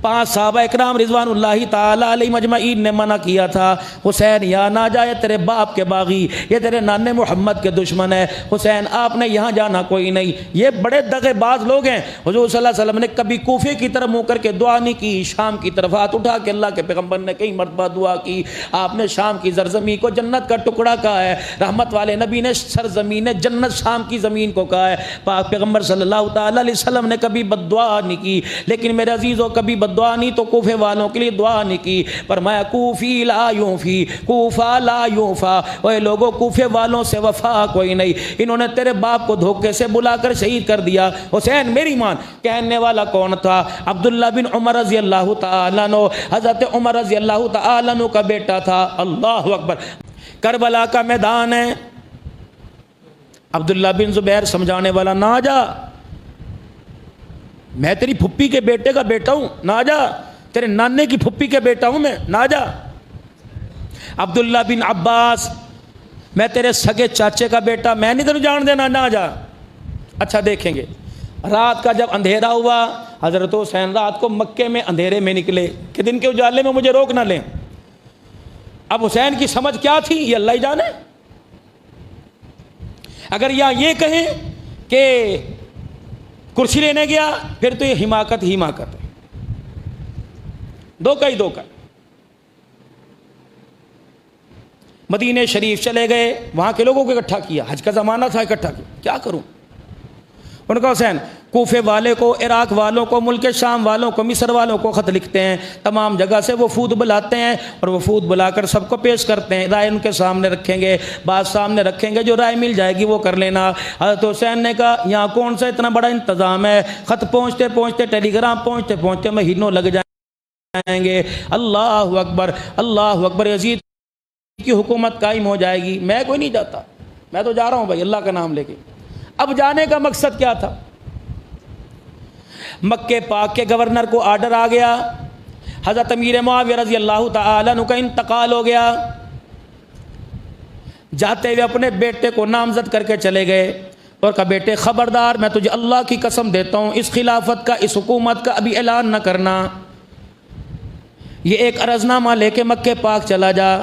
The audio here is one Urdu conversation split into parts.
5 صحابہ اکرام رضوان اللہ تعالی علیہ مجمعین نے منع کیا تھا، حسین یہاں نہ جائے، تیرے باپ کے باغی، یہ تیرے نانے محمد کے دشمن ہے، حسین آپ نے یہاں جانا کوئی نہیں۔ یہ بڑے دغے باز لوگ ہیں۔ حضور صلی اللہ علیہ وسلم نے کبھی کوفے کی طرف منہ کر کے دعا نہیں کی، شام کی طرف ہاتھ اٹھا کے اللہ کے پیغمبر نے کئی مرتبہ دعا کی۔ آپ نے شام کی زرزمی کو جنت کا ٹکڑا کہا ہے، رحمت والے نبی نے سرزمین جنت شام کی زمین کو کہا ہے، پاک پیغمبر صلی اللہ تعالی علیہ وسلم نے کبھی بد دعا نہیں کی۔ لیکن میرے عزیزوں کبھی بد دعا نہیں تو کوفے والوں کے لیے دعا نہیں کی، فرمایا کوفی لا یوفی، کوفہ لا یوفا، اے لوگوں کوفے والوں سے وفا کوئی نہیں، انہوں نے تیرے باپ کو دھوکے سے بلا کر شہید کر دیا۔ حسین میری مان کہنے والا کون تھا؟ عبداللہ بن عمر رضی اللہ تعالیٰ عنہ، حضرت عمر رضی اللہ تعالیٰ عنہ کا بیٹا تھا۔ اللہ اکبر، کربلا کا میدان ہے، عبداللہ بن زبیر سمجھانے والا، نہ جا، میں تیری پھپھی کے بیٹے کا بیٹا ہوں، نہ جا، تیرے نانے کی پھپھی کے بیٹا ہوں میں، نہ جا۔ عبداللہ بن عباس، میں تیرے سگے چاچے کا بیٹا، میں نہیں تجھے جان دینا، نہ جا۔ اچھا دیکھیں گے، رات کا جب اندھیرا ہوا، حضرت حسین رات کو مکے میں اندھیرے میں نکلے کہ دن کے اجالے میں مجھے روک نہ لیں۔ اب حسین کی سمجھ کیا تھی یہ اللہ ہی جانے۔ اگر یہ کہیں کہ کرسی لینے گیا پھر تو یہ حماقت ہی حماقت ہے، دھوکہ ہی دھوکہ۔ مدینہ شریف چلے گئے، وہاں کے لوگوں کو اکٹھا کیا، حج کا زمانہ تھا، اکٹھا کیا، کیا کروں؟ ان کا حسین کوفے والے کو، عراق والوں کو، ملک شام والوں کو، مصر والوں کو خط لکھتے ہیں، تمام جگہ سے وفود بلاتے ہیں اور وفود بلا کر سب کو پیش کرتے ہیں، رائے ان کے سامنے رکھیں گے، بات سامنے رکھیں گے، جو رائے مل جائے گی وہ کر لینا۔ حضرت حسین نے کہا یہاں کون سا اتنا بڑا انتظام ہے، خط پہنچتے پہنچتے، ٹیلی گرام پہنچتے پہنچتے مہینوں لگ جائیں گے۔ اللہ اکبر، اللہ اکبر، یزید کی حکومت قائم ہو جائے گی۔ میں کوئی نہیں جاتا، میں تو جا رہا ہوں بھائی اللہ کا نام لے کے۔ اب جانے کا مقصد کیا تھا؟ مکے پاک کے گورنر کو آرڈر آ گیا، حضرت امیر معاویہ رضی اللہ تعالیٰ عنہ کا انتقال ہو گیا۔ جاتے ہوئے اپنے بیٹے کو نامزد کر کے چلے گئے اور کہا بیٹے خبردار، میں تجھے اللہ کی قسم دیتا ہوں اس خلافت کا، اس حکومت کا ابھی اعلان نہ کرنا، یہ ایک عرض نامہ لے کے مکے پاک چلا جا۔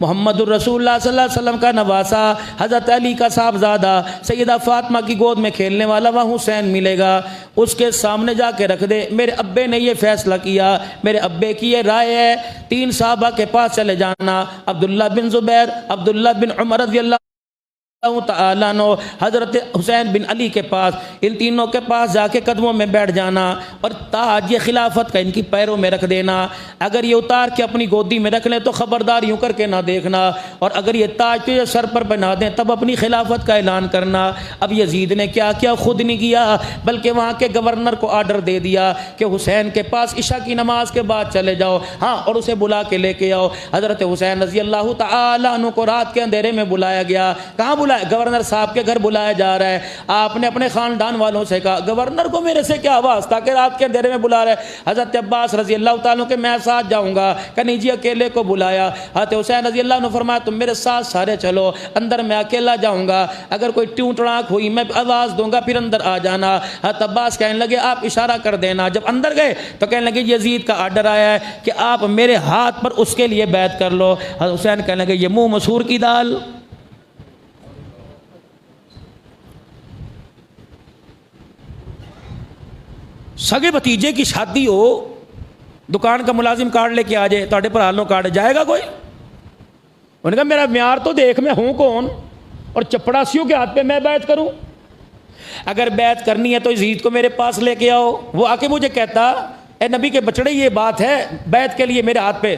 محمد الرسول اللہ صلی اللہ علیہ وسلم کا نواسا، حضرت علی کا صاحبزادہ، سیدہ فاطمہ کی گود میں کھیلنے والا وہاں حسین ملے گا، اس کے سامنے جا کے رکھ دے میرے ابے نے یہ فیصلہ کیا، میرے ابے کی یہ رائے ہے، 3 صحابہ کے پاس چلے جانا، عبداللہ بن زبیر، عبداللہ بن عمر رضی اللہ تعالیٰ عنہ، حضرت حسین بن علی کے پاس، ان تینوں کے پاس جا کے قدموں میں بیٹھ جانا اور تاج یہ خلافت کا ان کی پیروں میں رکھ دینا۔ اگر یہ اتار کے اپنی گودی میں رکھ لیں تو خبردار یوں کر کے نہ دیکھنا، اور اگر یہ تاج تجھے سر پر پہنا دیں تب اپنی خلافت کا اعلان کرنا۔ اب یزید نے کیا کیا؟ خود نہیں کیا بلکہ وہاں کے گورنر کو آرڈر دے دیا کہ حسین کے پاس عشاء کی نماز کے بعد چلے جاؤ، ہاں، اور اسے بلا کے لے کے آؤ۔ حضرت حسین رضی اللہ تعالیٰ عنہ کو رات کے اندھیرے میں بلایا گیا۔ کہاں بلایا؟ گورنر صاحب کے گھر بلایا جا رہا ہے۔ آپ نے اپنے خاندان والوں سے کہا گورنر کو میرے سے کیا واسطہ کہ رات کے اندھیرے میں بلا رہے؟ حضرت عباس رضی اللہ تعالیٰ کہ میں ساتھ جاؤں گا، کہ نہیں جی اکیلے کو بلایا۔ حضرت حسین رضی اللہ عنہ فرمایا تم میرے ساتھ سارے چلو، اندر میں اکیلا جاؤں گا، اگر کوئی ٹیوں ٹڑاک ہوئی میں آواز دوں گا پھر اندر آ جانا۔ حضرت عباس کہنے لگے آپ اشارہ کر دینا۔ جب اندر گئے تو کہنے لگے یزید کا آرڈر آیا ہے کہ آپ میرے ہاتھ پر اس کے لیے بیعت کر لو۔ حضرت حسین کہنے لگے یہ منہ مسور کی دال، سگے بھتیجے کی شادی ہو، دکان کا ملازم کارڈ لے کے آ جائے تاڑے پر حالوں کارڈ جائے گا کوئی؟ انہوں نے کہا میرا معیار تو دیکھ میں ہوں کون اور چپڑاسیوں کے ہاتھ پہ میں بیعت کروں؟ اگر بیعت کرنی ہے تو یزید کو میرے پاس لے کے آؤ، وہ آ کے مجھے کہتا اے نبی کے بچڑے یہ بات ہے بیعت کے لیے میرے ہاتھ پہ،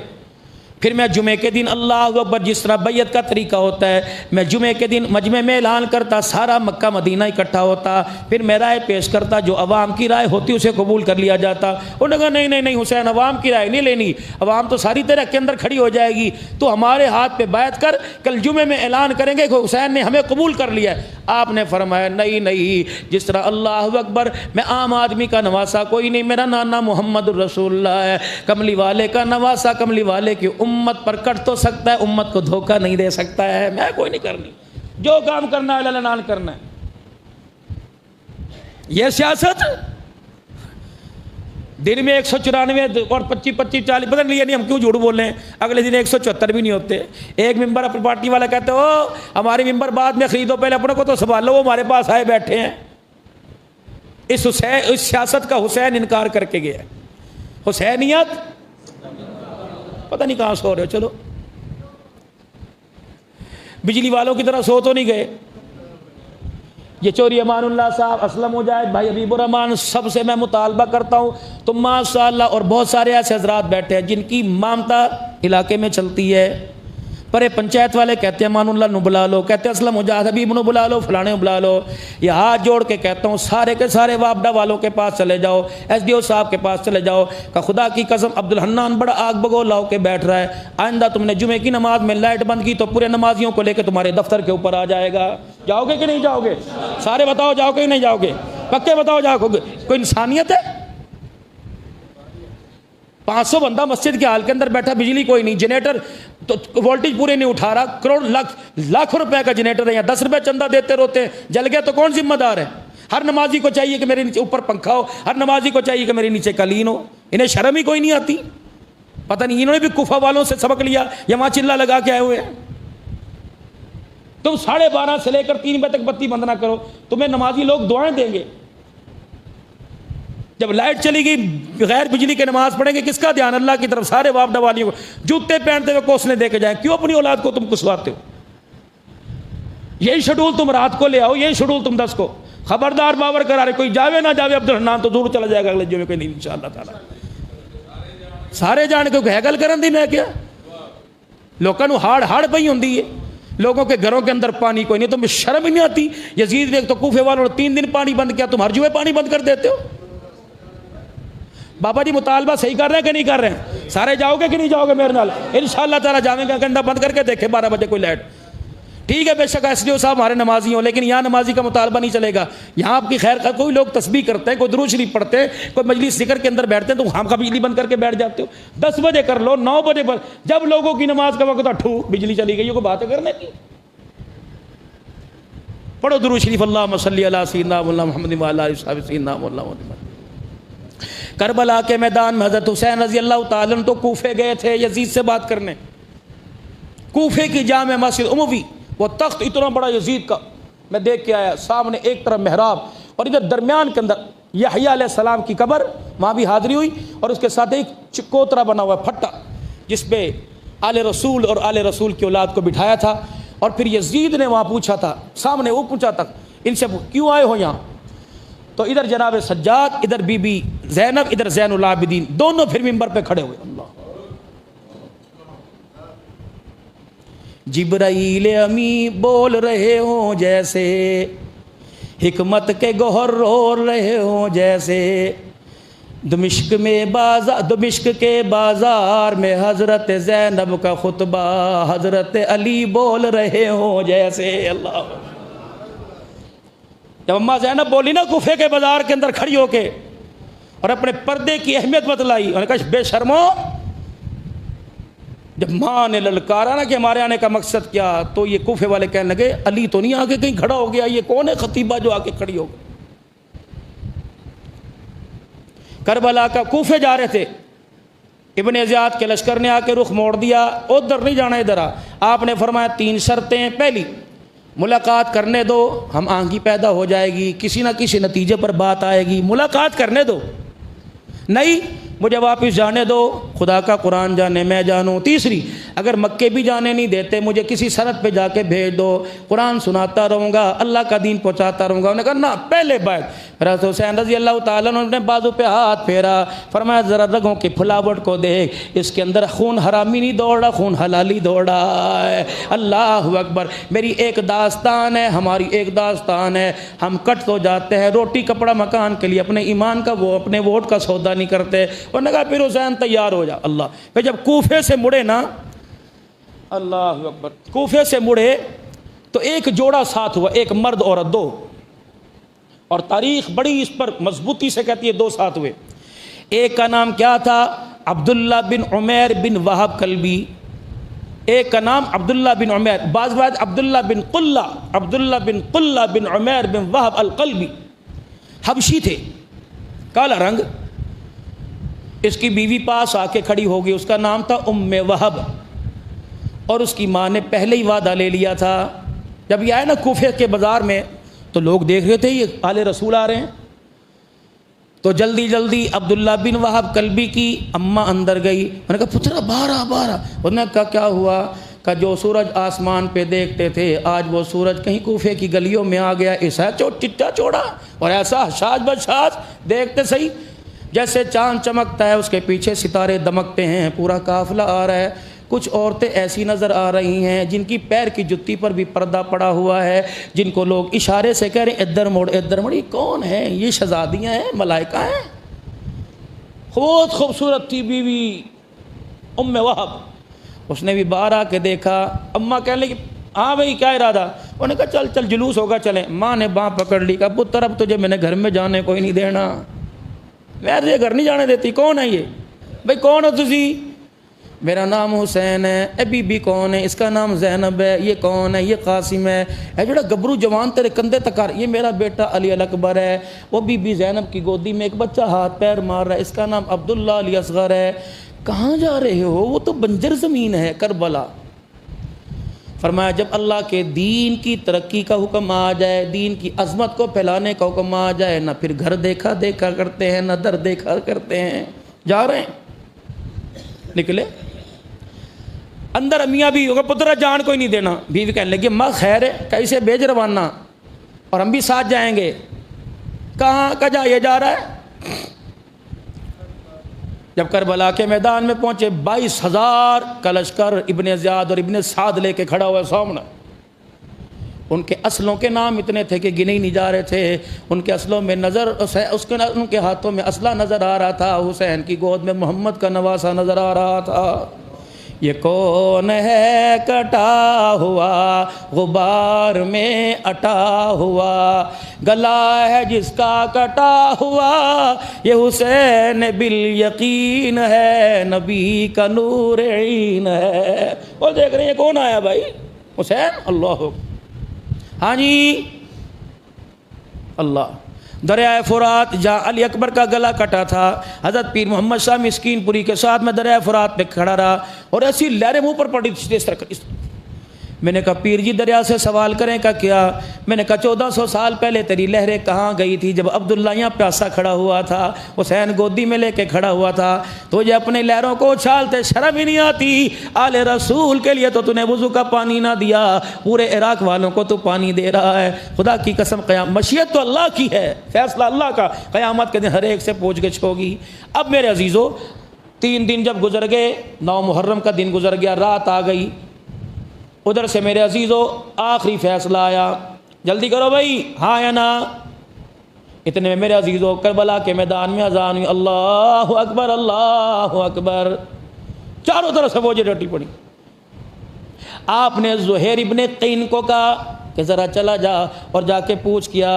پھر میں جمعے کے دن اللہ اکبر جس طرح بیعت کا طریقہ ہوتا ہے میں جمعے کے دن مجمع میں اعلان کرتا، سارا مکہ مدینہ اکٹھا ہوتا، پھر میں رائے پیش کرتا، جو عوام کی رائے ہوتی اسے قبول کر لیا جاتا۔ انہوں نے کہا نہیں نہیں نہیں حسین عوام کی رائے نہیں لینی، عوام تو ساری طرح کے اندر کھڑی ہو جائے گی، تو ہمارے ہاتھ پہ بیعت کر، کل جمعے میں اعلان کریں گے کہ حسین نے ہمیں قبول کر لیا ہے۔ آپ نے فرمایا نہیں نہیں، جس طرح اللہ اکبر میں عام آدمی کا نواسا کوئی نہیں، میرا نانا محمد الرسول اللہ ہے، کملی والے کا نواسا کملی والے کی امت پر کٹ تو سکتا ہے، امت کو دھوکہ نہیں دے سکتا ہے، میں کوئی نہیں کرنی، جو کام کرنا ہے اعلان کرنا ہے۔ یہ سیاست دن میں 194 اور 25 40 پتہ نہیں، یعنی ہم کیوں جھوٹ بول رہے ہیں، اگلے دن 174 بھی نہیں ہوتے۔ ایک ممبر اپنی پارٹی والا کہتے ہو ہماری ممبر بعد میں خریدو، پہلے اپنے کو تو سنبھالو، وہ ہمارے پاس آئے بیٹھے ہیں۔ اس سیاست کا حسین انکار کر کے گیا۔ حسینیت پتہ نہیں کہاں سو رہے ہو، چلو بجلی والوں کی طرح سو تو نہیں گئے۔ یہ چوری امان اللہ صاحب، اسلم مجاہد بھائی، حبیب الرحمان، سب سے میں مطالبہ کرتا ہوں، تم ماشاء اللہ، اور بہت سارے ایسے حضرات بیٹھے ہیں جن کی مامتا علاقے میں چلتی ہے، پرے پنچایت والے کہتے ہیں امان اللہ نو بلا لو، کہتے ہیں اسلم مجاہد حبیب نو بلا لو، فلانے بلا لو۔ یہ ہاتھ جوڑ کے کہتا ہوں سارے کے سارے وابڈا والوں کے پاس چلے جاؤ، ایس ڈی او صاحب کے پاس چلے جاؤ، کہ خدا کی قسم عبدالحنان بڑا آگ بگو لاؤ کے بیٹھ رہا ہے، آئندہ تم نے جمعے کی نماز میں لائٹ بند کی تو پورے نمازیوں کو لے کے تمہارے دفتر کے اوپر آ جائے گا۔ جاؤ گے کہ نہیں جاؤ گے؟ سارے بتاؤ جاؤ گے کہ نہیں جاؤ گے؟ پکے بتاؤ جاؤ گے؟ کوئی انسانیت ہے؟ 500 بندہ مسجد کے حال کے اندر بیٹھا، بجلی کوئی نہیں، جنریٹر تو وولٹیج پورے نہیں اٹھا رہا، کروڑ لاکھ روپے کا جنریٹر ہے، یا 10 روپے چندہ دیتے روتے ہیں، جل گیا تو کون ذمہ دار ہے؟ ہر نمازی کو چاہیے کہ میرے نیچے اوپر پنکھا ہو، ہر نمازی کو چاہیے کہ میرے نیچے قالین ہو۔ انہیں شرم ہی کوئی نہیں آتی؟ پتہ نہیں انہوں نے بھی کوفہ والوں سے سبق لیا یا وہاں چلا لگا کے آئے ہوئے ہیں؟ تم 12:30 سے لے کر 3 بجے تک بتی بند نہ کرو، تمہیں نمازی لوگ دعائیں دیں گے۔ جب لائٹ چلی گئی بغیر بجلی کے نماز پڑھیں گے، کس کا دھیان؟ اللہ کی طرف۔ سارے باپ ڈوالیوں کو جوتے پہنتے ہوئے کوسنے دے کے جائیں، کیوں اپنی اولاد کو تم کسواتے ہو؟ یہی شیڈول تم رات کو لے آؤ، یہی شیڈول تم 10 کو۔ خبردار باور کرا رہے، کوئی جاوے نہ جاوے عبدالحنان تو دور چلا جائے گا اگلے جمعے کو نہیں انشاءاللہ تعالی۔ سارے جان کے ہیگل کرن دی میں کیا لوگوں نو ہاڑ پئی ہوندی ہے، لوگوں کے گھروں کے اندر پانی کوئی نہیں، تمہیں شرم ہی نہیں آتی؟ یزید نے تو کوفے والوں نے 3 دن پانی بند کیا، تم ہر جمعے پانی بند کر دیتے ہو۔ بابا جی مطالبہ صحیح کر رہے ہیں کہ نہیں کر رہے ہیں؟ سارے جاؤ گے کہ نہیں جاؤ گے میرے نال؟ انشاءاللہ تعالیٰ جاویں گے، گنڈا بند کر کے دیکھیں 12 بجے کوئی لائٹ۔ ٹھیک ہے بے شک ایس ڈی او صاحب ہمارے نمازی ہوں، لیکن یہاں نمازی کا مطالبہ نہیں چلے گا۔ یہاں آپ کی خیر کوئی لوگ تسبیح کرتے ہیں، کوئی درود شریف پڑھتے ہیں، کوئی مجلس ذکر کے اندر بیٹھتے ہیں، تو ہم کا بجلی بند کر کے بیٹھ جاتے ہو۔ 10 بجے کر لو، 9 بجے پر، جب لوگوں کی نماز کا وقت اٹھو بجلی چلی گئی، یہ کوئی باتیں کرنے کی؟ پڑھو درود شریف، اللہم صلی علی سیدنا محمد وعلی آلہ سیدنا محمد۔ کربلا کے میدان میں حضرت حسین رضی اللہ تعالیٰ عنہ تو کوفے گئے تھے یزید سے بات کرنے۔ کوفے کی جامع مسجد اموی، وہ تخت اتنا بڑا یزید کا میں دیکھ کے آیا، سامنے ایک طرف محراب اور ادھر درمیان کے اندر یحییٰ علیہ السلام کی قبر، وہاں بھی حاضری ہوئی، اور اس کے ساتھ ایک چکوترا بنا ہوا پھٹا جس پہ آل رسول اور آل رسول کی اولاد کو بٹھایا تھا۔ اور پھر یزید نے وہاں پوچھا تھا، سامنے وہ پوچھا تھا ان سے کیوں آئے ہو یہاں؟ تو ادھر جناب سجاد، ادھر بی بی زینب، ادھر زین العابدین، دونوں پھر ممبر پہ کھڑے ہوئے۔ اللہ جبرائیل امی بول رہے ہوں جیسے، حکمت کے گوہر رو رہے ہوں جیسے، دمشق کے بازار میں حضرت زینب کا خطبہ حضرت علی بول رہے ہوں جیسے۔ اللہ جب اماں زینب بولی نا کوفے کے بازار کے اندر کھڑی ہو کے اور اپنے پردے کی اہمیت بتلائی، انہوں نے کہا بے شرمو، جب ماں نے للکارا نا کہ ہمارے آنے کا مقصد کیا، تو یہ کوفے والے کہنے لگے علی تو نہیں آگے کہیں کھڑا ہو گیا، یہ کون ہے خطیبہ جو آگے کھڑی ہو گئی؟ کربلا کا کوفے جا رہے تھے، ابن زیاد کے لشکر نے آ کے رخ موڑ دیا، ادھر نہیں جانا ادھر آ۔ آپ نے فرمایا 3 شرطیں، پہلی ملاقات کرنے دو، ہم آہنگی پیدا ہو جائے گی، کسی نہ کسی نتیجے پر بات آئے گی، ملاقات کرنے دو، نہیں مجھے واپس جانے دو، خدا کا قرآن جانے میں جانوں۔ تیسری، اگر مکے بھی جانے نہیں دیتے مجھے کسی سرحد پہ جا کے بھیج دو، قرآن سناتا رہوں گا، اللہ کا دین پہنچاتا رہوں گا۔ انہوں نے کہا نا پہلے بیعت۔ حضرت حسین رضی اللہ تعالیٰ عنہ نے بازو پہ ہاتھ پھیرا، فرمایا ذرا رگوں کی پھلاوٹ کو دیکھ، اس کے اندر خون حرامی نہیں دوڑ رہا، خون حلالی دوڑ رہا ہے۔ اللہ اکبر، میری ایک داستان ہے، ہماری ایک داستان ہے، ہم کٹ تو جاتے ہیں روٹی کپڑا مکان کے لیے، اپنے ایمان کا وہ اپنے ووٹ کا سودا نہیں کرتے۔ اور نے کہا پھر حسین تیار ہو جا۔ اللہ پھر جب کوفے سے مڑے نا، اللہ اکبر، کوفے سے مڑے تو ایک جوڑا ساتھ ہوا، ایک مرد عورت، 2، اور تاریخ بڑی اس پر مضبوطی سے کہتی ہے 2 ساتھ ہوئے۔ ایک کا نام کیا تھا؟ عبداللہ بن عمیر بن وہب کلبی، ایک کا نام عبداللہ بن عمیر، بعض روایت عبداللہ بن قلہ بن عمیر بن وہب القلبی، حبشی تھے، کالا رنگ، اس کی بیوی پاس آ کے کھڑی ہوگی، اس کا نام تھا ام وہب، اور اس کی ماں نے پہلے ہی وعدہ لے لیا تھا۔ جب یہ آئے نا کوفہ کے بازار میں تو لوگ دیکھ رہے تھے یہ آل رسول آ رہے ہیں، تو جلدی جلدی عبداللہ بن وہب کلبی کی اماں اندر گئی، انہوں نے کہا پترا باہر آ باہر آ۔ انہوں نے کہا کیا ہوا؟ کہ جو سورج آسمان پہ دیکھتے تھے آج وہ سورج کہیں کوفے کی گلیوں میں آ گیا، ایسا چٹا چوڑا اور ایسا حشاش بشاش، دیکھتے صحیح جیسے چاند چمکتا ہے اس کے پیچھے ستارے دمکتے ہیں، پورا قافلہ آ رہا ہے۔ کچھ عورتیں ایسی نظر آ رہی ہیں جن کی پیر کی جتی پر بھی پردہ پڑا ہوا ہے، جن کو لوگ اشارے سے کہہ رہے ہیں ادھر مڑ ادھر مڑ۔ یہ کون ہیں؟ یہ شہزادیاں ہیں، ملائکہ ہیں۔ بہت خوبصورت تھی بیوی ام وہب، اس نے بھی باہر آ کے دیکھا۔ اماں کہنے لگی ہاں بھائی کیا ارادہ؟ انہوں نے کہا چل چل جلوس ہوگا چلیں۔ ماں نے باں پکڑ لی، کہا پتر اب تجھے میں نے گھر میں جانے کوئی نہیں دینا، میں تجھے گھر نہیں جانے دیتی۔ کون ہے یہ؟ بھائی کون ہو تسی؟ میرا نام حسین ہے۔ اے بی بی کون ہے؟ اس کا نام زینب ہے۔ یہ کون ہے؟ یہ قاسم ہے۔ اے جڑا گبرو جوان تیرے کندھے تک آ رہا ہے، یہ میرا بیٹا علی الاکبر ہے۔ وہ بی بی زینب کی گودی میں ایک بچہ ہاتھ پیر مار رہا ہے، اس کا نام عبداللہ علی اصغر ہے۔ کہاں جا رہے ہو؟ وہ تو بنجر زمین ہے کربلا۔ فرمایا جب اللہ کے دین کی ترقی کا حکم آ جائے، دین کی عظمت کو پھیلانے کا حکم آ جائے، نہ پھر گھر دیکھا دیکھا کرتے ہیں، نہ در دیکھا کرتے ہیں۔ جا رہے ہیں، نکلے اندر میاں بھی ہوگا پترا جان کوئی نہیں دینا۔ بیوی کہنے لگی ماں خیر ہے، کیسے بھیج روانہ اور ہم بھی ساتھ جائیں گے۔ کہاں کا جا؟ یہ جا رہا ہے۔ جب کربلا کے میدان میں پہنچے 22,000 کا لشکر ابن زیاد اور ابن سعد لے کے کھڑا ہوا سامنے۔ ان کے اسلوں کے نام اتنے تھے کہ گنے ہی نہیں جا رہے تھے۔ ان کے اسلوں میں نظر ان کے ہاتھوں میں اسلحہ نظر آ رہا تھا، حسین کی گود میں محمد کا نواسہ نظر آ رہا تھا۔ یہ کون ہے کٹا ہوا غبار میں اٹا ہوا، گلا ہے جس کا کٹا ہوا، یہ حسین بالیقین ہے، نبی کا نور عین ہے۔ اور دیکھ رہے ہیں یہ کون آیا بھائی؟ حسین۔ اللہ ہاں جی اللہ۔ دریائے فرات جہاں علی اکبر کا گلا کٹا تھا، حضرت پیر محمد شاہ مسکین پوری کے ساتھ میں دریائے فرات پہ کھڑا رہا اور ایسی لہریں منہ پر پڑی تھی اس طرح۔ میں نے کہا پیر جی دریا سے سوال کریں کا کیا؟ میں نے کہا 1400 سال پہلے تیری لہریں کہاں گئی تھی جب عبداللہ یہاں پیاسا کھڑا ہوا تھا، حسین گودی میں لے کے کھڑا ہوا تھا، تو یہ اپنے لہروں کو اچھالتے شرم ہی نہیں آتی؟ آل رسول کے لیے تو نے وضو کا پانی نہ دیا، پورے عراق والوں کو تو پانی دے رہا ہے۔ خدا کی قسم قیام مشیت تو اللہ کی ہے، فیصلہ اللہ کا، قیامت کے دن ہر ایک سے پوچھ گچھ ہوگی۔ اب میرے عزیزو 3 دن جب گزر گئے، 9 محرم کا دن گزر گیا، رات آ گئی، ادھر سے میرے عزیزو آخری فیصلہ آیا، جلدی کرو بھائی ہاں یا نہ۔ اتنے میں میرے عزیزو کربلا کے میدان میں اذان ہوئی، اللہ اکبر اللہ اکبر، چاروں طرف سے فوجیں ڈٹی پڑی۔ آپ نے زہیر ابن قین کو کہا کہ ذرا چلا جا اور جا کے پوچھ کیا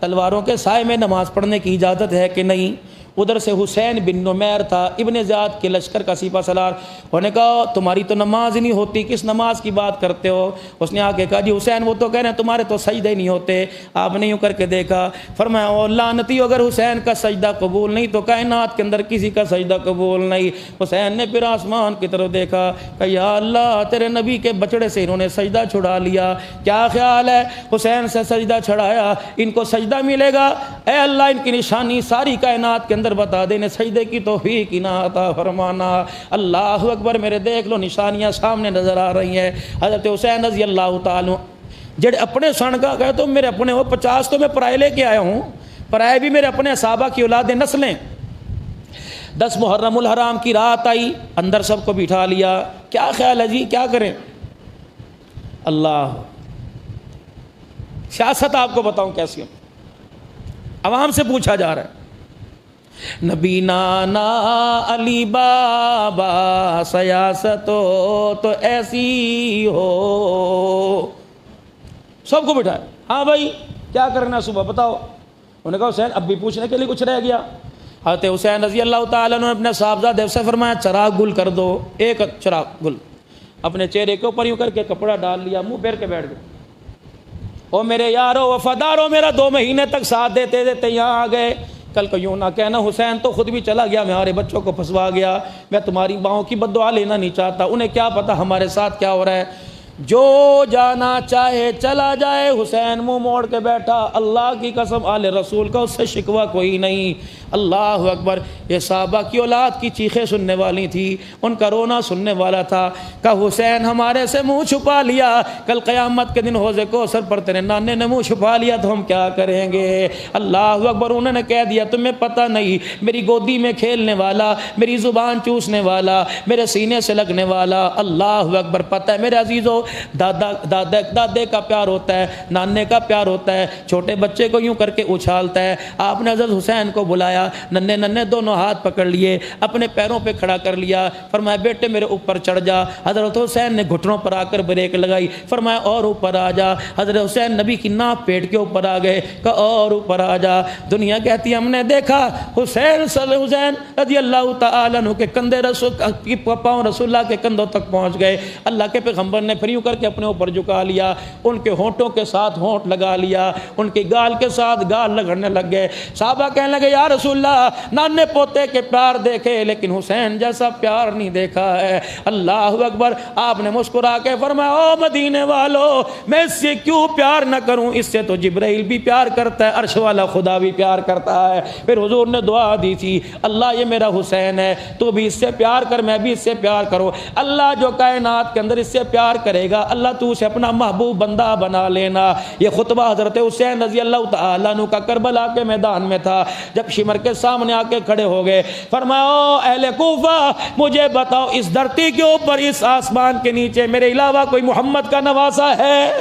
تلواروں کے سائے میں نماز پڑھنے کی اجازت ہے کہ نہیں۔ ادھر سے حسین بن نمیر تھا، ابن زیاد کے لشکر کا سپہ سالار، انہوں نے کہا تمہاری تو نماز ہی نہیں ہوتی، کس نماز کی بات کرتے ہو؟ اس نے آ کے کہا جی حسین وہ تو کہہ رہے ہیں تمہارے تو سجدے ہی نہیں ہوتے۔ آپ نے یوں کر کے دیکھا، فرمایا او لعنتی اگر حسین کا سجدہ قبول نہیں تو کائنات کے اندر کسی کا سجدہ قبول نہیں۔ حسین نے پھر آسمان کی طرف دیکھا کہ یا اللہ تیرے نبی کے بچڑے سے انہوں نے سجدہ چھڑا لیا، کیا خیال ہے؟ حسین سے سجدہ چھڑایا، ان کو سجدہ ملے گا؟ اے اللہ ان کی نشانی ساری کائنات کے اندر بتا دینے، سجدے کی توفیق نہ عطا فرمانا۔ اللہ اکبر، میرے دیکھ لو نشانیاں سامنے نظر آ رہی ہیں۔ حضرت حسین رضی اللہ تعالیٰ جڑے اپنے سن کا کہے تو میرے اپنے وہ 50 تو میں پرائے لے کے آیا ہوں، پرائے بھی میرے اپنے صحابہ کی اولاد نسلیں۔ 10 محرم الحرام کی رات آئی، اندر سب کو بٹھا لیا، کیا خیال ہے جی کیا کریں؟ اللہ سیاست آپ کو بتاؤں کیسی ہوں، عوام سے پوچھا جا رہا ہے، نبی نانا علی بابا سیاست ہو تو ایسی ہو، سب کو بٹھائے، ہاں بھائی کیا کرنا صبح بتاؤ؟ انہوں نے کہا حسین اب بھی پوچھنے کے لیے کچھ رہ گیا؟ حضرت حسین رضی اللہ تعالیٰ نے اپنے صاحبزادے سے فرمایا چراغ گل کر دو، ایک چراغ گل اپنے چہرے کے اوپر یوں کر کے کپڑا ڈال لیا، منہ پھیر کے بیٹھ گئے۔ او میرے یارو وفادارو، میرا 2 مہینے تک ساتھ دیتے دیتے یہاں آ گئے، کل کو یوں نہ کہنا حسین تو خود بھی چلا گیا، ہمارے بچوں کو پھنسوا گیا، میں تمہاری ماؤں کی بد دعا لینا نہیں چاہتا، انہیں کیا پتہ ہمارے ساتھ کیا ہو رہا ہے۔ جو جانا چاہے چلا جائے، حسین منہ موڑ کے بیٹھا، اللہ کی قسم آل رسول کا اس سے شکوہ کوئی نہیں۔ اللہ اکبر۔ یہ صحابہ کی اولاد کی چیخیں سننے والی تھی، ان کا رونا سننے والا تھا۔ کہ حسین ہمارے سے منہ چھپا لیا، کل قیامت کے دن حوض کوثر پر تیرے نانے نے منہ چھپا لیا تو ہم کیا کریں گے؟ اللہ اکبر۔ انہوں نے کہہ دیا تمہیں پتہ نہیں، میری گودی میں کھیلنے والا، میری زبان چوسنے والا، میرے سینے سے لگنے والا۔ اللہ اکبر۔ پتہ ہے میرے عزیزو، دادے کا پیار ہوتا ہے، نانے کا پیار ہوتا ہے، چھوٹے بچے کو یوں کر کے اچھالتا ہے۔ آپ نے حضرت حسین کو بلایا، ننے ننے دونوں ہاتھ پکڑ لیے، اپنے پیروں پہ کھڑا کر لیا، فرمایا بیٹے میرے اوپر چڑھ جا۔ حضرت حسین نے گھٹنوں پر آ کر بریک لگائی، فرمایا اور اوپر آ جا۔ حضرت حسین نبی کی ناپ پیٹ کے اوپر آ گئے، کہا اور اوپر آ جا۔ دنیا کہتی ہے ہم نے دیکھا حسین رضی اللہ تعالیٰ عنہ کے کندھے پاؤں رسول اللہ کے کندھوں تک پہنچ گئے۔ اللہ کے پیغمبر نے پھر یوں کر کے اپنے اوپر جھکا لیا، ان کے ہونٹوں کے ساتھ ہونٹ لگا لیا، ان کی گال کے ساتھ گال لگڑنے لگ گئے۔ صحابہ کہنے لگے یا رسول اللہ، نانے پوتے کے پیار دیکھے لیکن حسین جیسا پیار نہیں دیکھا ہے۔ اللہ اکبر۔ آپ نے مسکرا کے فرمایا او مدینے والو، میں اس سے کیوں پیار نہ کروں، اس سے تو جبرائیل بھی پیار کرتا ہے، عرش والا خدا بھی پیار کرتا ہے۔ پھر حضور نے دعا دی تھی، اللہ یہ میرا حسین ہے، تو بھی اس سے پیار کر، میں بھی اس سے پیار کروں۔ اللہ جو کائنات کے اندر اس سے پیار کرے گا، اللہ تو اسے اپنا محبوب بندہ بنا لینا۔ یہ خطبہ حضرت حسین رضی اللہ تعالیٰ عنہ کا کربلا کے میدان میں تھا، جب شمر کے سامنے آ کے کھڑے ہو گئے، فرمایا او اہل کوفہ، مجھے بتاؤ اس دھرتی کے اوپر، اس آسمان کے نیچے میرے علاوہ کوئی محمد کا نواسہ ہے؟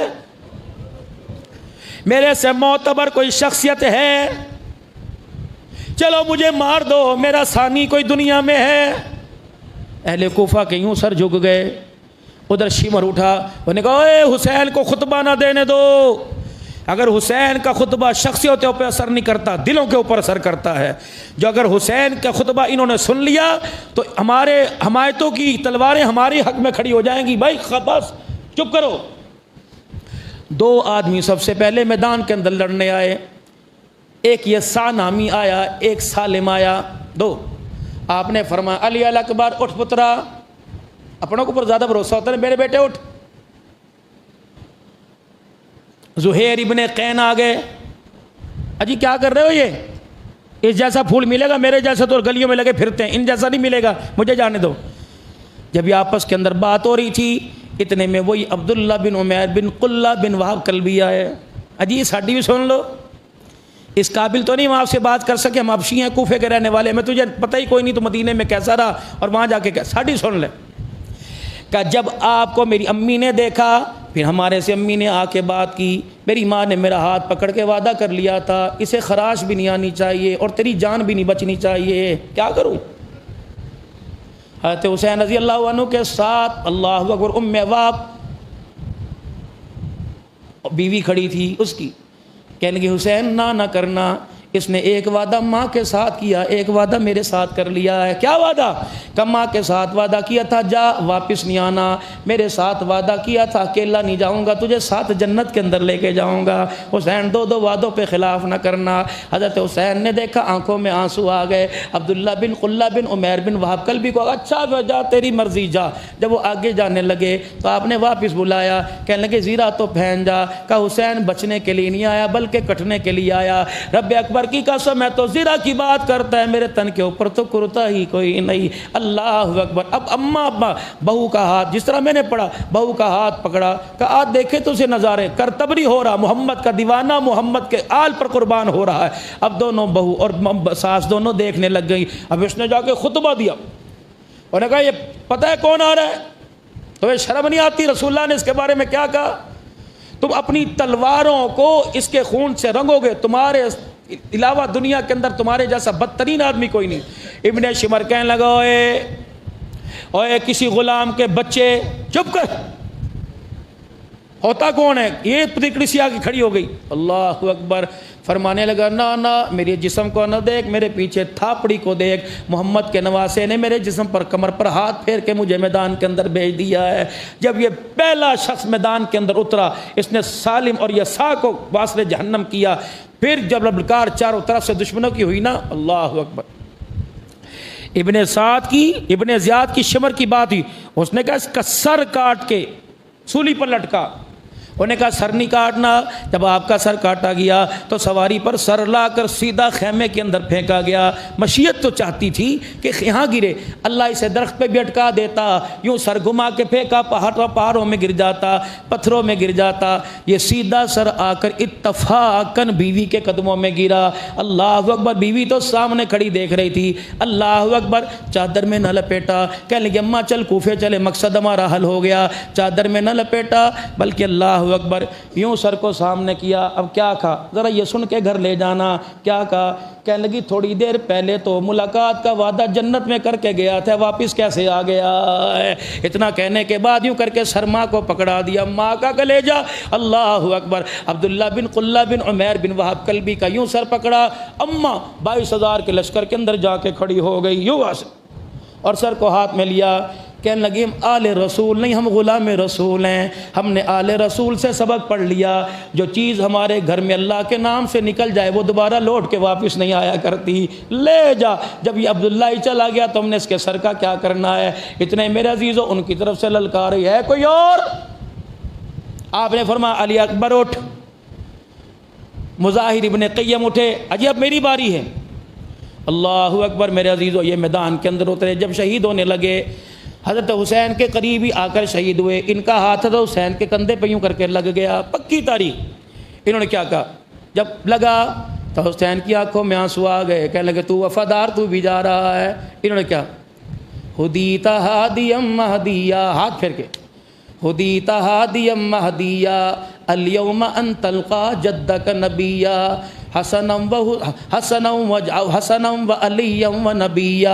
میرے سے معتبر کوئی شخصیت ہے؟ چلو مجھے مار دو، میرا ثانی کوئی دنیا میں ہے؟ اہل کوفہ کے یوں سر جھک گئے۔ ادھر شمر اٹھا، انہوں نے کہا اے حسین کو خطبہ نہ دینے دو۔ اگر حسین کا خطبہ شخصیتوں پہ اثر نہیں کرتا، دلوں کے اوپر اثر کرتا ہے۔ جو اگر حسین کا خطبہ انہوں نے سن لیا تو ہمارے حمایتوں کی تلواریں ہماری حق میں کھڑی ہو جائیں گی۔ بھائی بس چپ کرو۔ دو آدمی سب سے پہلے میدان کے اندر لڑنے آئے، ایک یسع نامی آیا، ایک سالم آیا، دو۔ آپ نے فرمایا علی الاکبر اٹھ پترا، اپنوں کے اوپر زیادہ بھروسہ ہوتا ہے، میرے بیٹے اٹھ۔ زہیر ابن قین آ گئے، اجی کیا کر رہے ہو؟ یہ اس جیسا پھول ملے گا، میرے جیسا تو گلیوں میں لگے پھرتے ہیں، ان جیسا نہیں ملے گا، مجھے جانے دو۔ جب یہ آپس کے اندر بات ہو رہی تھی، اتنے میں وہی عبداللہ بن عمیر بن قلہ بن وہب کلبی آئے، اجی ساڈی بھی سن لو، اس قابل تو نہیں ہم آپ سے بات کر سکے، ہم حبشی ہیں، کوفے کے رہنے والے، میں تجھے پتہ ہی کوئی نہیں تو مدینے میں کیسا رہا اور وہاں جا کے کیا، ساڈی سن لے۔ کہ جب آپ کو میری امی نے دیکھا، پھر ہمارے سے امی نے آ کے بات کی، میری ماں نے میرا ہاتھ پکڑ کے وعدہ کر لیا تھا اسے خراش بھی نہیں آنی چاہیے اور تیری جان بھی نہیں بچنی چاہیے، کیا کروں؟ حضرت حسین رضی اللہ عنہ کے ساتھ اللہ اکبر ام وہب بیوی کھڑی تھی اس کی، کہنے لگی حسین نہ کرنا، اس نے ایک وعدہ ماں کے ساتھ کیا، ایک وعدہ میرے ساتھ کر لیا ہے۔ کیا وعدہ؟ کہ ماں کے ساتھ وعدہ کیا تھا جا واپس نہیں آنا، میرے ساتھ وعدہ کیا تھا اکیلا نہیں جاؤں گا، تجھے ساتھ جنت کے اندر لے کے جاؤں گا۔ حسین دو وعدوں پہ خلاف نہ کرنا۔ حضرت حسین نے دیکھا، آنکھوں میں آنسو آ گئے۔ عبداللہ بن قلہ بن عمیر بن وہب کلبی کو اچھا جا تیری مرضی جا۔ جب وہ آگے جانے لگے تو آپ نے واپس بلایا، کہنے لگے زیرہ تو پہن جا۔ کہ حسین بچنے کے لیے نہیں آیا بلکہ کٹنے کے لیے آیا۔ رب اکبر کی قسم ہے تو زیرہ کی بات کرتا ہے، میرے تن کے اوپر تو کرتا ہی کوئی نہیں۔ اللہ اکبر۔ اب اماں بہو کا ہاتھ، جس طرح میں نے پڑھا، بہو کا ہاتھ پکڑا کہ آج دیکھے تو اسے نظارے کرتبری ہو رہا، محمد کا دیوانہ محمد کے آل پر قربان ہو رہا ہے۔ اب دونوں بہو اور ساس دونوں دیکھنے لگ گئی۔ اب اس نے جا کے خطبہ دیا اور نے کہا یہ پتہ ہے کون آ رہا ہے؟ تمہیں شرم نہیں آتی؟ رسول اللہ نے اس کے بارے میں کیا کہا؟ تم اپنی تلواروں کو اس کے خون سے رنگو گے، تمہارے علاوہ دنیا کے اندر تمہارے جیسا بدترین آدمی کوئی نہیں۔ ابن شمر کہنے لگا اوے کسی غلام کے بچے، چپ کر، ہوتا کون ہے؟ یہ پتیکڑی سی آگے کھڑی ہو گئی۔ اللہ اکبر۔ فرمانے لگا نہ میرے جسم کو نہ دیکھ، میرے پیچھے تھاپڑی کو دیکھ، محمد کے نواسے نے میرے جسم پر کمر پر ہاتھ پھیر کے مجھے میدان کے اندر بھیج دیا ہے۔ جب یہ پہلا شخص میدان کے اندر اترا، اس نے سالم اور یسع کو واصل جہنم کیا، پھر جب للکار چاروں طرف سے دشمنوں کی ہوئی نا، اللہ اکبر، ابن زیاد کی شمر کی بات ہوئی، اس نے کہا اس کا سر کاٹ کے سولی پر لٹکا، انہوں نے کہا سر نہیں کاٹنا، جب آپ کا سر کاٹا گیا تو سواری پر سر لا کر سیدھا خیمے کے اندر پھینکا گیا۔ مشیت تو چاہتی تھی کہ یہاں گرے، اللہ اسے درخت پہ بھی اٹکا دیتا، یوں سر گھما کے پھینکا، پہاڑوں میں گر جاتا، پتھروں میں گر جاتا، یہ سیدھا سر آ کر اتفاقاً بیوی کے قدموں میں گرا۔ اللہ اکبر، بیوی تو سامنے کھڑی دیکھ رہی تھی، اللہ اکبر، چادر میں نہ لپیٹا، کہنے لگی اماں چل کوفے چلے، مقصد ہمارا حل ہو گیا، چادر میں نہ لپیٹا بلکہ اللہ اکبر یوں سر کو سامنے کیا۔ اب کیا کہا، ذرا یہ سن کے گھر لے جانا، کیا کہا، کہنے لگی تھوڑی دیر پہلے تو ملاقات کا وعدہ جنت میں کر کے گیا تھا، واپس کیسے آ گیا ہے؟ اتنا کہنے کے بعد یوں کر کے سر ماں کو پکڑا دیا، ماں کا کلیجہ، اللہ اکبر، عبداللہ بن قلہ بن عمیر بن وہب کلبی کا یوں سر پکڑا، اماں 22,000 کے لشکر کے اندر جا کے کھڑی ہو گئی، یوں اور سر کو ہاتھ میں لیا، کہنے لگی ہم آل رسول نہیں، ہم غلام رسول ہیں، ہم نے آل رسول سے سبق پڑھ لیا، جو چیز ہمارے گھر میں اللہ کے نام سے نکل جائے وہ دوبارہ لوٹ کے واپس نہیں آیا کرتی، لے جا۔ جب یہ عبداللہ ہی چلا گیا تو ہم نے اس کے سر کا کیا کرنا ہے؟ اتنے میرے عزیزو ان کی طرف سے للکاری ہے کوئی اور؟ آپ نے فرمایا علی اکبر اٹھ، مظاہر ابن قیم اٹھے، اجی اب میری باری ہے، اللہ اکبر، میرے عزیزو یہ میدان کے اندر اترے، جب شہید ہونے لگے حضرت حسین کے قریب ہی آ کر شہید ہوئے، ان کا ہاتھ حضرت حسین کے کندھے پہ یوں کر کے لگ گیا، پکی تاریخ۔ انہوں نے کیا کہا، جب لگا تو حسین کی آنکھوں میں آنسو آ گئے، کہنے لگے تو وفادار، تو بھی جا رہا ہے۔ انہوں نے کیا، ہدیت ہادیم مہدیہ، ہاتھ پھیر کے، ہدیت ہادیم مہدیہ الیوم ان تلقا جدک نبیہ حسنا و علی و نبیہ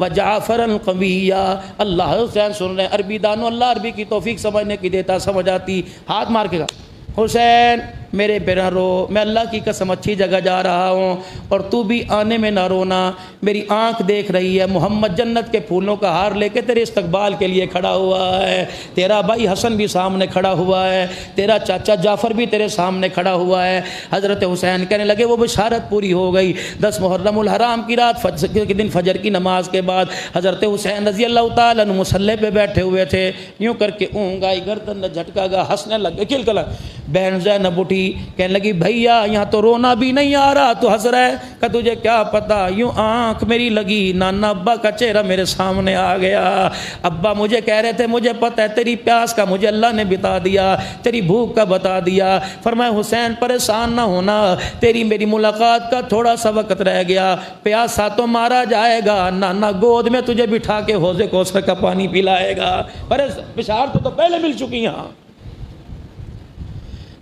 و جعفر قویہ۔ اللہ حسین سن رہے ہیں، عربی دانو، اللہ عربی کی توفیق سمجھنے کی دیتا، سمجھ آتی، ہاتھ مار کے کہا حسین میرے پہ نہ رو، میں اللہ کی قسم اچھی جگہ جا رہا ہوں، اور تو بھی آنے میں نہ رونا، میری آنکھ دیکھ رہی ہے محمد جنت کے پھولوں کا ہار لے کے تیرے استقبال کے لیے کھڑا ہوا ہے، تیرا بھائی حسن بھی سامنے کھڑا ہوا ہے، تیرا چاچا جعفر بھی تیرے سامنے کھڑا ہوا ہے۔ حضرت حسین کہنے لگے وہ بشارت پوری ہو گئی۔ 10 محرم الحرام کی رات کے دن فجر کی نماز کے بعد حضرت حسین رضی اللہ تعالیٰ عنہ مصلی پہ بیٹھے ہوئے تھے، یوں کر کے اونگ آئی، گردن نہ جھٹکا گا، ہنسنے لگے، کلکلا۔ بہن زینب اٹھی، کہنے لگی بھیا یہاں تو رونا بھی نہیں آ رہا تو ہنس رہا ہے، کہ تجھے کیا پتا، یوں آنکھ میری لگی، نانا ابا کا چہرہ میرے سامنے آ گیا، ابا مجھے کہہ رہے تھے مجھے پتہ ہے تیری پیاس کا مجھے اللہ نے بتا دیا، تیری بھوک کا بتا دیا۔ فرمایا حسین پریشان نہ ہونا، تیری میری ملاقات کا تھوڑا سا وقت رہ گیا، پیاسا تو مارا جائے گا، نانا گود میں تجھے بٹھا کے حوض کوثر کا پانی پلائے گا، پر بشارت تو پہلے مل چکی ہیں۔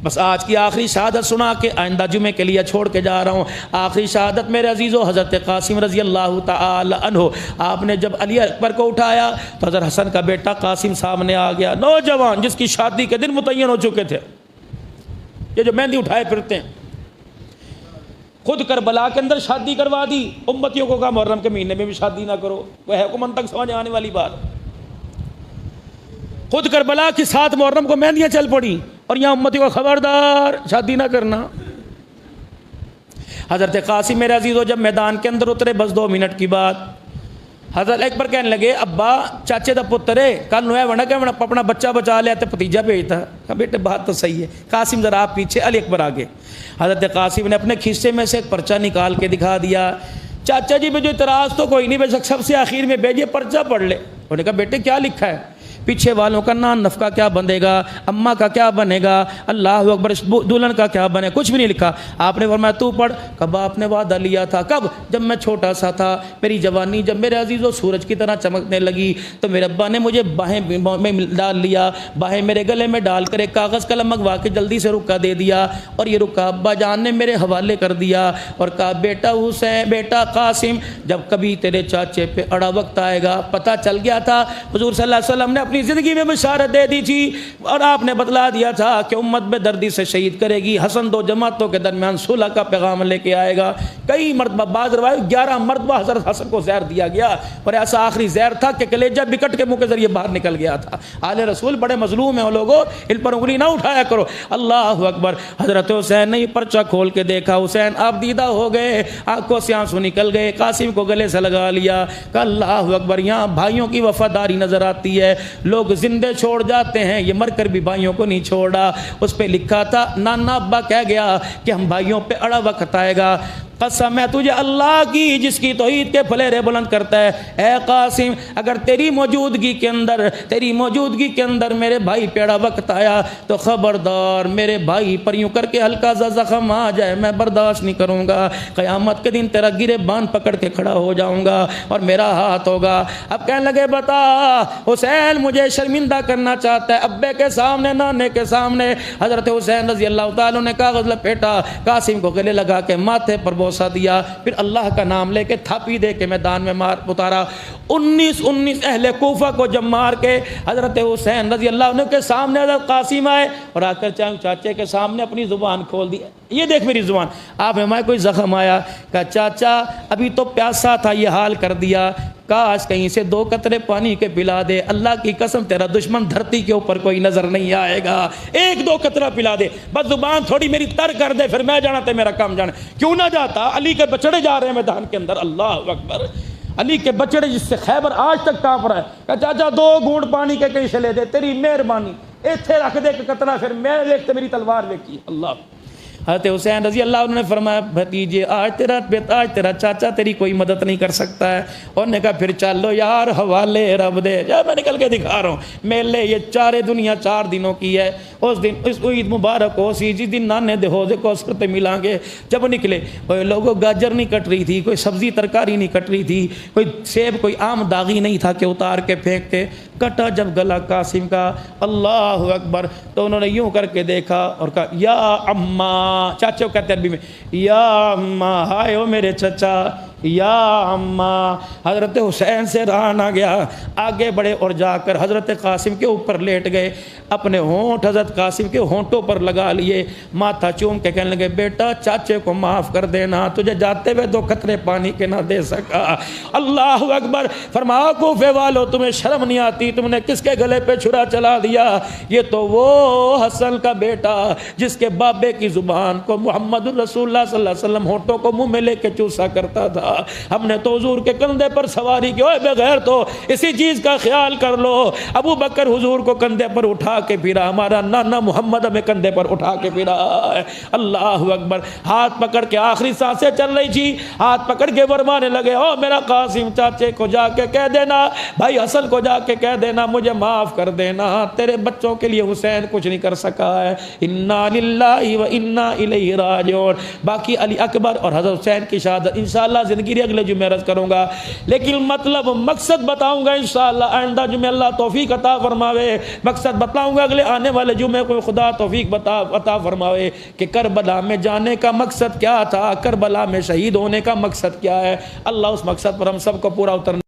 بس آج کی آخری شہادت سنا کے آئندہ جمعے کے لیے چھوڑ کے جا رہا ہوں۔ آخری شہادت میرے عزیزو حضرت قاسم رضی اللہ تعالی عنہ، آپ نے جب علی اکبر کو اٹھایا تو حضرت حسن کا بیٹا قاسم سامنے آ گیا، نوجوان جس کی شادی کے دن متعین ہو چکے تھے، یہ جو مہندی اٹھائے پھرتے ہیں، خود کربلا کے اندر شادی کروا دی، امتیوں کو کہا محرم کے مہینے میں بھی شادی نہ کرو، وہ ہے حکم تک سمجھ آنے والی بات۔ خود کربلا کے ساتھ محرم کو مہندیاں چل پڑی، اور یہاں امتی کو خبردار شادی نہ کرنا۔ حضرت قاسم میرے عزیزو جب میدان کے اندر اترے، بس 2 منٹ کی بات، حضرت اکبر کہنے لگے ابا چاچے دا پتر ہے، کل نوے وڑا کہ اپنا بچہ بچا لیا تو بھتیجا بھیجتا، کہا بیٹے بات تو صحیح ہے، قاسم ذرا آپ پیچھے، علی اکبر آگے۔ حضرت قاسم نے اپنے کھیسے میں سے ایک پرچہ نکال کے دکھا دیا، چاچا جی مجھے اعتراض تو کوئی نہیں، بے شک سب سے آخر میں بھیجیے پرچہ پڑھ لے۔ انہوں نے کہا بیٹے کیا لکھا ہے؟ پیچھے والوں کا نان نفقہ کیا بنے گا، اماں کا کیا بنے گا، اللہ اکبر دلہن کا کیا بنے، کچھ بھی نہیں لکھا۔ آپ نے فرمایا تو پڑھ، کب آپ نے وعدہ لیا تھا، کب؟ جب میں چھوٹا سا تھا، میری جوانی جب میرے عزیزو سورج کی طرح چمکنے لگی تو میرے ابا نے مجھے باہیں میں ڈال لیا، باہیں میرے گلے میں ڈال کر ایک کاغذ قلم منگوا کے جلدی سے رکا دے دیا، اور یہ رکا ابا جان نے میرے حوالے کر دیا اور کہا بیٹا حسین، بیٹا قاسم، جب کبھی تیرے چاچے پہ اڑا وقت آئے گا۔ پتہ چل گیا تھا، حضور صلی اللہ علیہ وسلم نے اپنی زندگی میں بشارت دے دی تھی اور آپ نے بتلا دیا تھا کہ امت بے دردی سے شہید کرے گی، حسن دو جماعتوں کے درمیان صلح کا پیغام لے کے آئے گا۔ کئی مرتبہ، بعض روایت 11 مرتبہ حضرت حسن کو زہر دیا گیا، اور ایسا آخری زہر تھا کہ کلیجہ بکٹ کے منہ کے ذریعے باہر نکل گیا تھا۔ آل رسول بڑے مظلوم ہیں، وہ لوگوں ان پر انگلی نہ اٹھایا کرو۔ اللہ اکبر۔ حضرت حسین نے پرچہ کھول کے دیکھا، حسین آپ دیدہ ہو گئے، آنکھوں سے آنسو نکل گئے، قاسم کو گلے سے لگا لیا، کہ اللہ اکبر، یہاں بھائیوں کی وفاداری نظر آتی ہے۔ لوگ زندے چھوڑ جاتے ہیں، یہ مر کر بھی بھائیوں کو نہیں چھوڑا۔ اس پہ لکھا تھا، نانا ابا کہہ گیا کہ ہم بھائیوں پہ اڑا وقت آئے گا، قسم ہے تجھے اللہ کی جس کی توحید کے پھلیرے بلند کرتا ہے، اے قاسم اگر تیری موجودگی کے اندر میرے بھائی پیڑا وقت آیا تو خبردار میرے بھائی پر یوں کر کے ہلکا سا زخم آ جائے میں برداشت نہیں کروں گا، قیامت کے دن تیرا گرے بان پکڑ کے کھڑا ہو جاؤں گا اور میرا ہاتھ ہوگا۔ اب کہنے لگے بتا حسین مجھے شرمندہ کرنا چاہتا ہے ابے کے سامنے، نانے کے سامنے۔ حضرت حسین رضی اللہ تعالیٰ نے کاغذ لپیٹا، قاسم کو گلے لگا کے ماتھے پر بوسہ دیا، پھر اللہ کا نام لے کے تھاپی دے کے میدان میں مار اتارا۔ 19 اہل کوفہ کو جب مار کے حضرت حسین رضی اللہ عنہ کے سامنے حضرت قاسم آئے اور آ کر چاچے کے سامنے اپنی زبان کھول دی، یہ دیکھ میری زبان، آپ ہمیں کوئی زخم آیا؟ کہا چاچا ابھی تو پیاسا تھا، یہ حال کر دیا، کاش کہیں سے 2 قطرے پانی کے پلا دے، اللہ کی قسم تیرا دشمن دھرتی کے اوپر کوئی نظر نہیں آئے گا، 1-2 قطرہ پلا دے، بس زبان تھوڑی میری تر کر دے، پھر میں جانا تے میرا کام جانا۔ کیوں نہ جاتا؟ علی کے بچڑے جا رہے ہیں میدان کے اندر، اللہ اکبر، علی کے بچڑے جس سے خیبر آج تک کانپ رہا ہے۔ کہا چاچا 2 گھونٹ پانی کے کہیں سے لے دے، تیری مہربانی، ایتھے رکھ دے کہ قطرہ، پھر میں دیکھتے میری تلوار دیکھی۔ اللہ حضرت حسین رضی اللہ عنہ نے فرمایا بھتیجے آج تیرا چاچا تیری کوئی مدد نہیں کر سکتا ہے، اور نے کہا پھر چلو یار حوالے رب دے، جب میں نکل کے دکھا رہا ہوں میلے یہ 4 دنیا 4 دنوں کی ہے، اس دن اس عید مبارک ہو سی جس دن نانے دے حوضے کو سرتے ملائیں گے، جب نکلے کوئی لوگوں گاجر نہیں کٹ رہی تھی، کوئی سبزی ترکاری نہیں کٹ رہی تھی، کوئی سیب کوئی آم داغی نہیں تھا کہ اتار کے پھینکتے، کٹا جب گلا قاسم کا، اللہ اکبر، تو انہوں نے یوں کر کے دیکھا اور کہا یا اماں، چاچے کو کہتے ہیں عربی میں یا اماں، ہائے او میرے چچا، یا اماں۔ حضرت حسین سے رہا نہ گیا، آگے بڑھے اور جا کر حضرت قاسم کے اوپر لیٹ گئے، اپنے ہونٹ حضرت قاسم کے ہونٹوں پر لگا لیے، ماتھا چوم کے کہنے لگے بیٹا چاچے کو معاف کر دینا، تجھے جاتے ہوئے 2 قطرے پانی کے نہ دے سکا۔ اللہ اکبر۔ فرمایا کوفے والو تمہیں شرم نہیں آتی، تم نے کس کے گلے پہ چھرا چلا دیا؟ یہ تو وہ حسن کا بیٹا جس کے بابے کی زبان کو محمد الرسول اللہ صلی اللہ علیہ وسلم ہونٹوں کو منہ میں لے کے چوسا کرتا تھا، ہم نے تو حضور کے کندھے پر سواری کی، اوے بغیر تو اسی چیز کا خیال کر لو، ابو بکر حضور کو کندھے پر اٹھا کے پھرا، ہمارا نانا محمد ہمیں کندھے پر اٹھا کے پھرا۔ اللہ اکبر۔ ہاتھ پکڑ کے آخری سانسیں چل رہی تھی، ہاتھ پکڑ کے فرمانے لگے او میرا قاسم چاچے کو جا کے کہہ دینا، بھائی حسن کو جا کے کہہ دینا مجھے معاف کر دینا، تیرے بچوں کے لیے حسین کچھ نہیں کر سکا ہے، انا للہ و انا الیہ راجعون۔ باقی علی اکبر اور حضرت حسین کی شہادت انشاءاللہ زندگی اگلے جمعے عرض کروں گا، لیکن مطلب مقصد بتاؤں گا انشاءاللہ آئندہ جمعے اللہ توفیق عطا فرماوے، مقصد بتاؤں گا اگلے آنے والے جمعے کو خدا توفیق عطا فرماوے کہ کربلا میں جانے کا مقصد کیا تھا، کربلا میں شہید ہونے کا مقصد کیا ہے، اللہ اس مقصد پر ہم سب کو پورا اترنے